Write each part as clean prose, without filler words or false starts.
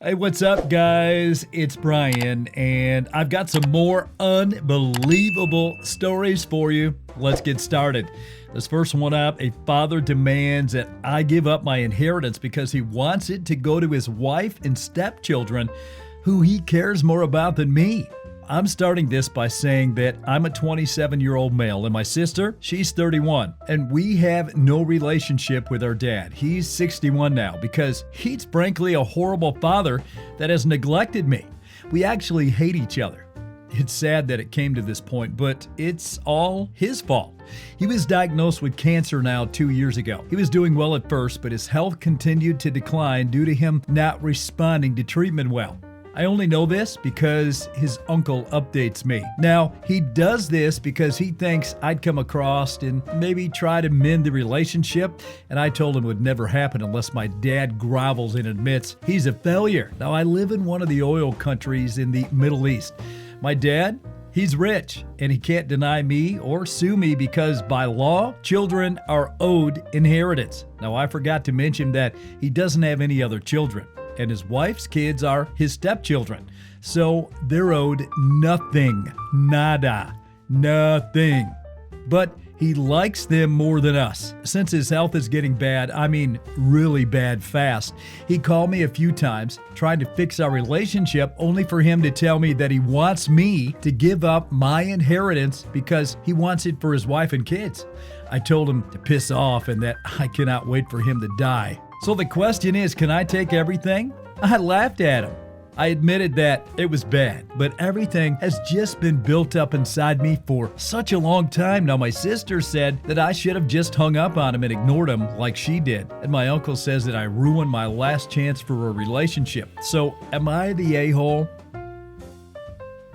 Hey, what's up, guys? It's Brian, and I've got some more unbelievable stories for you. Let's get started. This first one up, a father demands that I give up my inheritance because he wants it to go to his wife and stepchildren, who he cares more about than me. I'm starting this by saying that I'm a 27-year-old male and my sister, she's 31, and we have no relationship with our dad. He's 61 now because he's frankly a horrible father that has neglected me. We actually hate each other. It's sad that it came to this point, but it's all his fault. He was diagnosed with cancer now 2 years ago. He was doing well at first, but his health continued to decline due to him not responding to treatment well. I only know this because his uncle updates me. Now, he does this because he thinks I'd come across and maybe try to mend the relationship, and I told him it would never happen unless my dad grovels and admits he's a failure. Now, I live in one of the oil countries in the Middle East. My dad, he's rich, and he can't deny me or sue me because by law, children are owed inheritance. Now, I forgot to mention that he doesn't have any other children, and his wife's kids are his stepchildren. So they're owed nothing. Nada. Nothing. But he likes them more than us. Since his health is getting bad, I mean really bad fast, he called me a few times trying to fix our relationship only for him to tell me that he wants me to give up my inheritance because he wants it for his wife and kids. I told him to piss off and that I cannot wait for him to die. So the question is, can I take everything? I laughed at him. I admitted that it was bad, but everything has just been built up inside me for such a long time now. My sister said that I should have just hung up on him and ignored him like she did. And my uncle says that I ruined my last chance for a relationship. So am I the a-hole?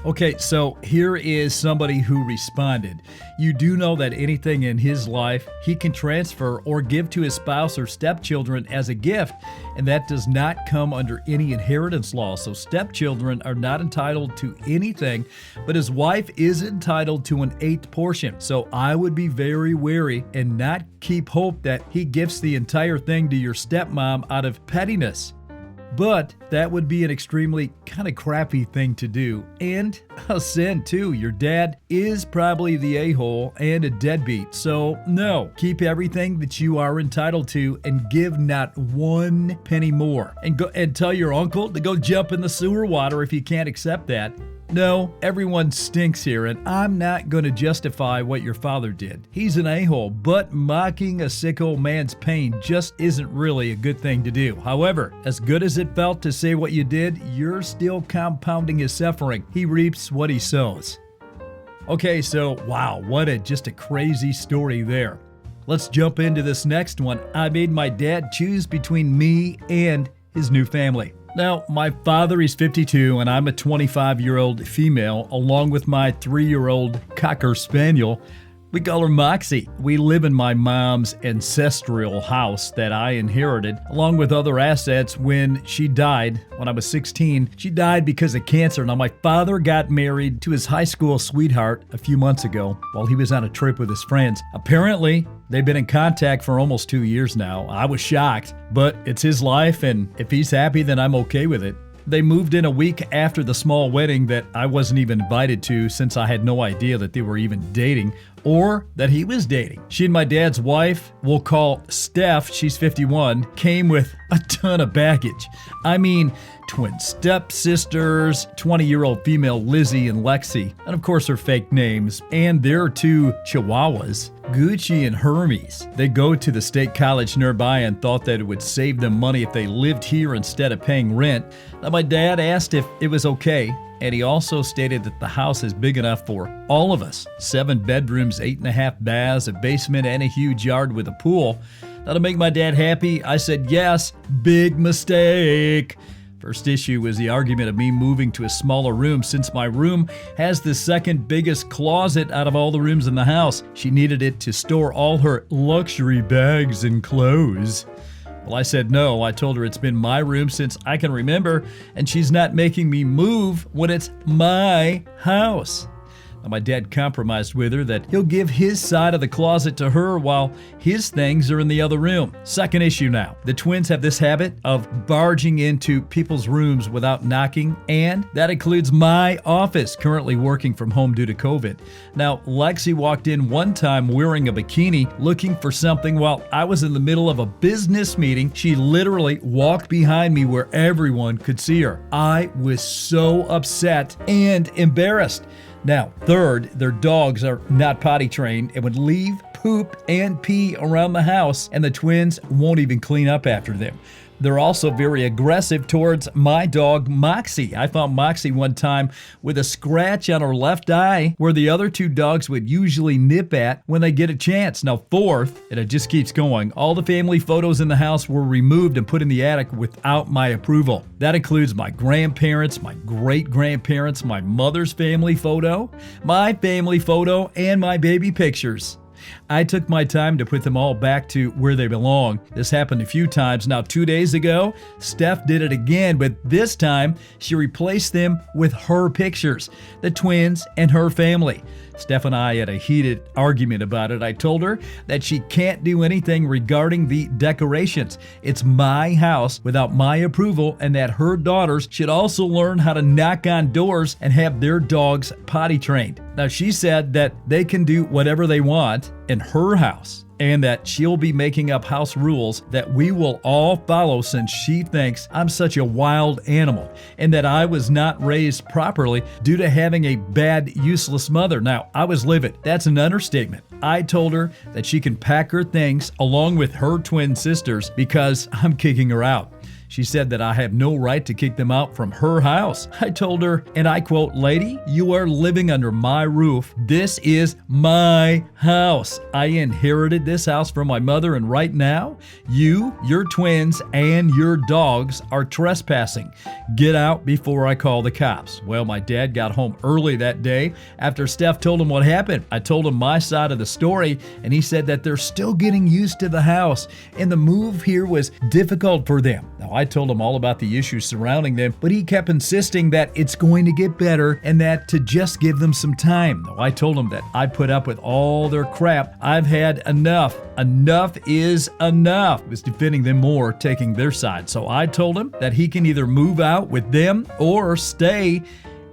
Okay, so here is somebody who responded. You do know that anything in his life he can transfer or give to his spouse or stepchildren as a gift, and that does not come under any inheritance law. So stepchildren are not entitled to anything, but his wife is entitled to an eighth portion. So I would be very wary and not keep hope that he gifts the entire thing to your stepmom out of pettiness. But that would be an extremely kind of crappy thing to do, and a sin too. Your dad is probably the a-hole and a deadbeat, so no, keep everything that you are entitled to and give not one penny more. And go and tell your uncle to go jump in the sewer water if you can't accept that. No, everyone stinks here, and I'm not going to justify what your father did. He's an a-hole, but mocking a sick old man's pain just isn't really a good thing to do. However, as good as it felt to say what you did, you're still compounding his suffering. He reaps what he sows. Okay, so wow, just a crazy story there. Let's jump into this next one. I made my dad choose between me and his new family. Now, my father is 52 and I'm a 25-year-old female along with my 3-year-old Cocker Spaniel. We call her Moxie. We live in my mom's ancestral house that I inherited, along with other assets when she died when I was 16. She died because of cancer. Now, my father got married to his high school sweetheart a few months ago while he was on a trip with his friends. Apparently, they've been in contact for almost 2 years now. I was shocked, but it's his life, and if he's happy, then I'm okay with it. They moved in a week after the small wedding that I wasn't even invited to since I had no idea that they were even dating or that he was dating. She and my dad's wife, we'll call Steph, she's 51, came with a ton of baggage. I mean, twin stepsisters, 20-year-old female Lizzie and Lexi, and of course her fake names, and their 2 chihuahuas, Gucci and Hermes. They go to the state college nearby and thought that it would save them money if they lived here instead of paying rent. Now, my dad asked if it was okay, and he also stated that the house is big enough for all of us. 7 bedrooms, 8.5 baths, a basement, and a huge yard with a pool. Now, to make my dad happy, I said yes. Big mistake. First issue was the argument of me moving to a smaller room since my room has the second biggest closet out of all the rooms in the house. She needed it to store all her luxury bags and clothes. Well, I said no. I told her it's been my room since I can remember, and she's not making me move when it's my house. Now, my dad compromised with her that he'll give his side of the closet to her while his things are in the other room. Second issue now. The twins have this habit of barging into people's rooms without knocking, and that includes my office, currently working from home due to COVID. Now, Lexi walked in one time wearing a bikini looking for something while I was in the middle of a business meeting. She literally walked behind me where everyone could see her. I was so upset and embarrassed. Now, third, their dogs are not potty trained and would leave poop and pee around the house, and the twins won't even clean up after them. They're also very aggressive towards my dog, Moxie. I found Moxie one time with a scratch on her left eye where the other two dogs would usually nip at when they get a chance. Now, fourth, and it just keeps going, all the family photos in the house were removed and put in the attic without my approval. That includes my grandparents, my great-grandparents, my mother's family photo, my family photo, and my baby pictures. I took my time to put them all back to where they belong. This happened a few times. Now, 2 days ago, Steph did it again, but this time she replaced them with her pictures, the twins and her family. Steph and I had a heated argument about it. I told her that she can't do anything regarding the decorations. It's my house without my approval, and that her daughters should also learn how to knock on doors and have their dogs potty trained. Now, she said that they can do whatever they want in her house, and that she'll be making up house rules that we will all follow since she thinks I'm such a wild animal and that I was not raised properly due to having a bad, useless mother. Now, I was livid. That's an understatement. I told her that she can pack her things along with her twin sisters because I'm kicking her out. She said that I have no right to kick them out from her house. I told her, and I quote, "Lady, you are living under my roof. This is my house. I inherited this house from my mother, and right now, you, your twins, and your dogs are trespassing. Get out before I call the cops." Well, my dad got home early that day after Steph told him what happened. I told him my side of the story, and he said that they're still getting used to the house, and the move here was difficult for them. Now, I told him all about the issues surrounding them, but he kept insisting that it's going to get better and that to just give them some time. Now, I told him that I'd put up with all their crap. I've had enough. Enough is enough. I was defending them more, taking their side. So I told him that he can either move out with them or stay,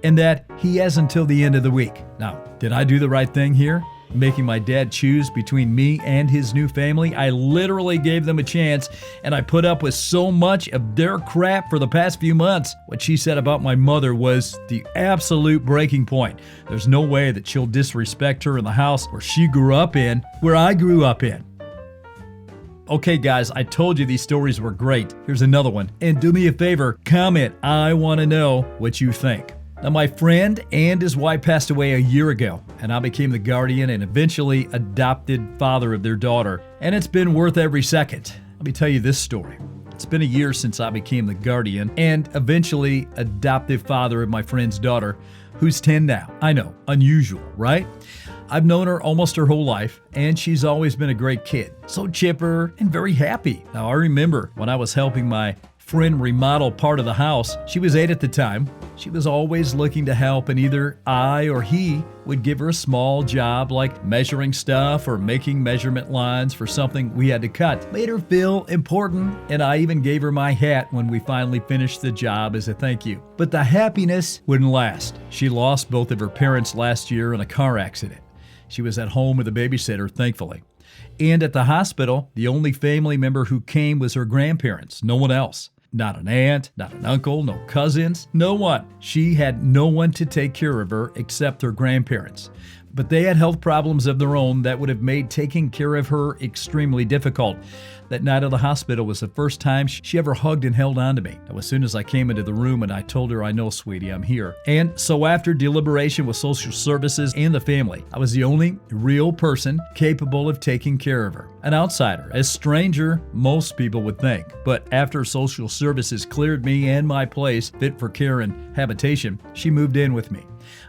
and that he has until the end of the week. Now, did I do the right thing here, making my dad choose between me and his new family? I literally gave them a chance, and I put up with so much of their crap for the past few months. What she said about my mother was the absolute breaking point. There's no way that she'll disrespect her in the house where she grew up in, where I grew up in. Okay, guys, I told you these stories were great. Here's another one. And do me a favor, comment. I want to know what you think. Now, my friend and his wife passed away a year ago, and I became the guardian and eventually adopted father of their daughter, and it's been worth every second. Let me tell you this story. It's been a year since I became the guardian and eventually adoptive father of my friend's daughter, who's 10 now. I know, unusual, right? I've known her almost her whole life, and she's always been a great kid, so chipper and very happy. Now, I remember when I was helping my friend remodel part of the house. She was 8 at the time. She was always looking to help, and either I or he would give her a small job like measuring stuff or making measurement lines for something we had to cut. Made her feel important, and I even gave her my hat when we finally finished the job as a thank you. But the happiness wouldn't last. She lost both of her parents last year in a car accident. She was at home with a babysitter, thankfully. And at the hospital, the only family member who came was her grandparents, no one else. Not an aunt, not an uncle, no cousins, no one. She had no one to take care of her except her grandparents. But they had health problems of their own that would have made taking care of her extremely difficult. That night at the hospital was the first time she ever hugged and held on to me. Now, as soon as I came into the room and I told her, "I know, sweetie, I'm here." And so after deliberation with social services and the family, I was the only real person capable of taking care of her. An outsider, a stranger, most people would think. But after social services cleared me and my place fit for care and habitation, she moved in with me.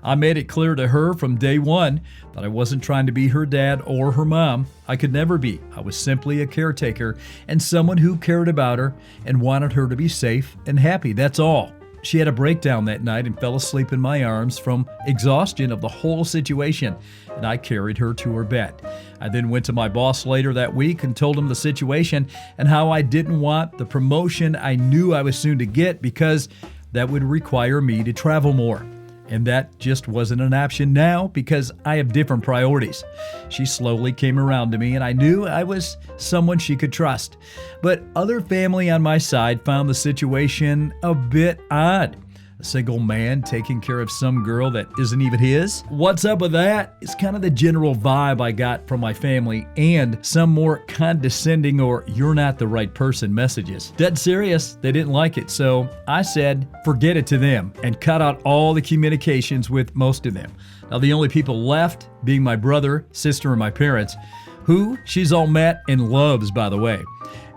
I made it clear to her from day one that I wasn't trying to be her dad or her mom. I could never be. I was simply a caretaker and someone who cared about her and wanted her to be safe and happy. That's all. She had a breakdown that night and fell asleep in my arms from exhaustion of the whole situation, and I carried her to her bed. I then went to my boss later that week and told him the situation and how I didn't want the promotion I knew I was soon to get because that would require me to travel more. And that just wasn't an option now because I have different priorities. She slowly came around to me, and I knew I was someone she could trust. But other family on my side found the situation a bit odd. A single man taking care of some girl that isn't even his? What's up with that? It's kind of the general vibe I got from my family, and some more condescending or "you're not the right person" messages. Dead serious, they didn't like it, so I said forget it to them and cut out all the communications with most of them. Now the only people left being my brother, sister, and my parents, who she's all met and loves, by the way.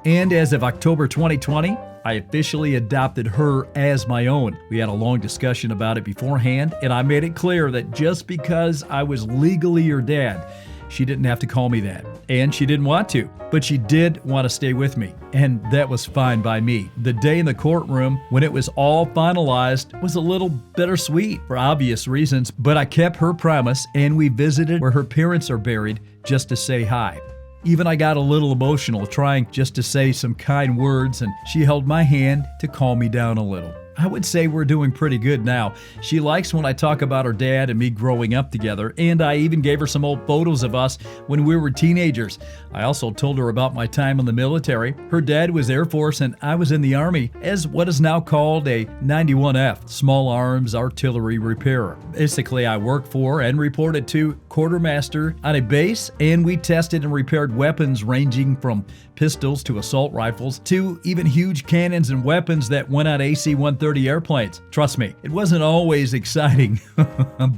And as of October 2020, I officially adopted her as my own. We had a long discussion about it beforehand, and I made it clear that just because I was legally her dad, she didn't have to call me that. And she didn't want to, but she did want to stay with me, and that was fine by me. The day in the courtroom, when it was all finalized, was a little bittersweet for obvious reasons, but I kept her promise, and we visited where her parents are buried just to say hi. Even I got a little emotional trying just to say some kind words, and she held my hand to calm me down a little. I would say we're doing pretty good now. She likes when I talk about her dad and me growing up together, and I even gave her some old photos of us when we were teenagers. I also told her about my time in the military. Her dad was Air Force and I was in the Army as what is now called a 91F, Small Arms Artillery Repairer. Basically, I worked for and reported to quartermaster on a base, and we tested and repaired weapons ranging from pistols to assault rifles to even huge cannons and weapons that went on AC-130 airplanes. Trust me, it wasn't always exciting,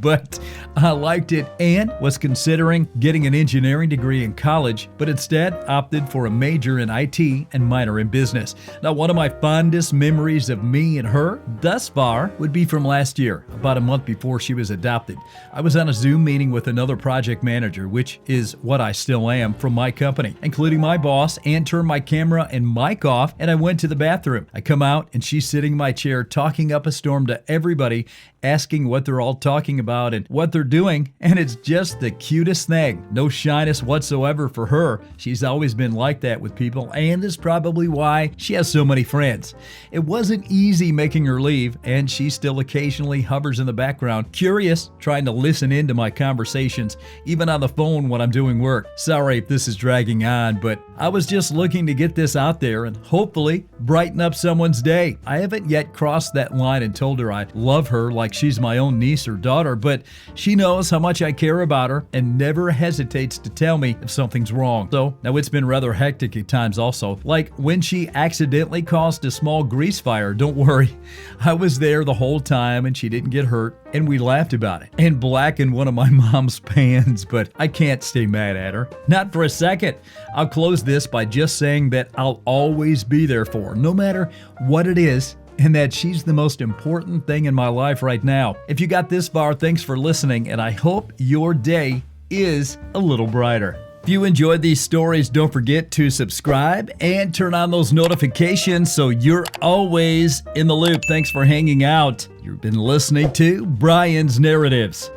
but I liked it and was considering getting an engineering degree in college, but instead opted for a major in IT and minor in business. Now, one of my fondest memories of me and her thus far would be from last year, about a month before she was adopted. I was on a Zoom meeting with another project manager, which is what I still am, from my company, including my boss, and turned my camera and mic off, and I went to the bathroom. I come out and she's sitting in my chair talking up a storm to everybody, asking what they're all talking about and what they're doing, and it's just the cutest thing. No shyness whatsoever for her. She's always been like that with people, and is probably why she has so many friends. It wasn't easy making her leave, and she still occasionally hovers in the background, curious, trying to listen into my conversations, even on the phone when I'm doing work. Sorry if this is dragging on, but I was just looking to get this out there and hopefully brighten up someone's day. I haven't yet crossed that line and told her I love her like she's my own niece or daughter, but she knows how much I care about her and never hesitates to tell me if something's wrong. So now it's been rather hectic at times also, like when she accidentally caused a small grease fire. Don't worry, I was there the whole time and she didn't get hurt, and we laughed about it and blackened one of my mom's pans, but I can't stay mad at her. Not for a second. I'll close this by just saying that I'll always be there for her, no matter what it is, and that she's the most important thing in my life right now. If you got this far, thanks for listening, and I hope your day is a little brighter. If you enjoyed these stories, don't forget to subscribe and turn on those notifications so you're always in the loop. Thanks for hanging out. You've been listening to Brian's Narratives.